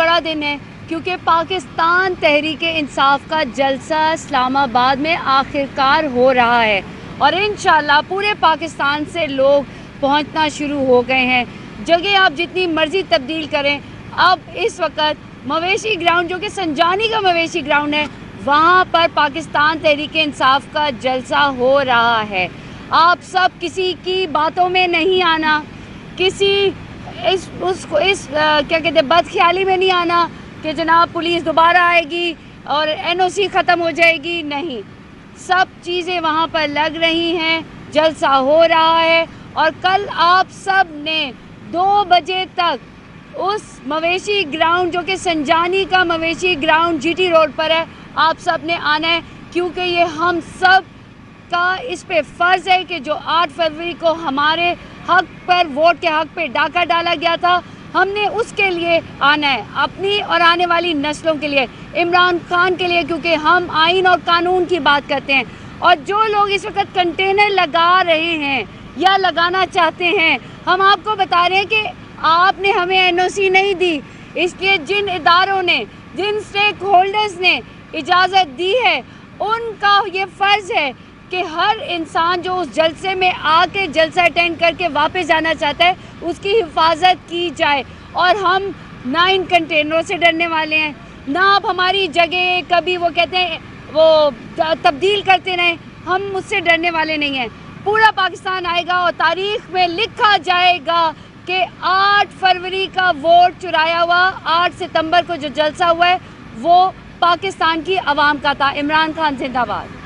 بڑا دن ہے کیونکہ پاکستان تحریک انصاف کا جلسہ اسلام آباد میں آخرکار ہو رہا ہے اور انشاءاللہ پورے پاکستان سے لوگ پہنچنا شروع ہو گئے ہیں۔ جگہ آپ جتنی مرضی تبدیل کریں، اب اس وقت مویشی گراؤنڈ جو کہ سنجانی کا مویشی گراؤنڈ ہے، وہاں پر پاکستان تحریک انصاف کا جلسہ ہو رہا ہے۔ آپ سب کسی کی باتوں میں نہیں آنا، کسی کیا کہتے ہیں بدخیالی میں نہیں آنا کہ جناب پولیس دوبارہ آئے گی اور NOC ختم ہو جائے گی، نہیں، سب چیزیں وہاں پر لگ رہی ہیں، جلسہ ہو رہا ہے اور کل آپ سب نے 2 بجے تک اس مویشی گراؤنڈ جو کہ سنجانی کا مویشی گراؤنڈ GT روڈ پر ہے، آپ سب نے آنا ہے کیونکہ یہ ہم سب کا اس پہ فرض ہے کہ جو 8 فروری کو ہمارے حق پر ووٹ کے حق پہ ڈاکہ ڈالا گیا تھا، ہم نے اس کے لیے آنا ہے، اپنی اور آنے والی نسلوں کے لیے، عمران خان کے لیے، کیونکہ ہم آئین اور قانون کی بات کرتے ہیں۔ اور جو لوگ اس وقت کنٹینر لگا رہے ہیں یا لگانا چاہتے ہیں، ہم آپ کو بتا رہے ہیں کہ آپ نے ہمیں NOC نہیں دی، اس لیے جن اداروں نے، جن اسٹیک ہولڈرز نے اجازت دی ہے، ان کا یہ فرض ہے کہ ہر انسان جو اس جلسے میں آ کے جلسہ اٹینڈ کر کے واپس جانا چاہتا ہے، اس کی حفاظت کی جائے۔ اور ہم نہ ان کنٹینروں سے ڈرنے والے ہیں، نہ آپ ہماری جگہ کبھی وہ کہتے ہیں وہ تبدیل کرتے رہیں، ہم اس سے ڈرنے والے نہیں ہیں۔ پورا پاکستان آئے گا اور تاریخ میں لکھا جائے گا کہ 8 فروری کا ووٹ چرایا ہوا، 8 ستمبر کو جو جلسہ ہوا ہے وہ پاکستان کی عوام کا تھا۔ عمران خان زندہ باد۔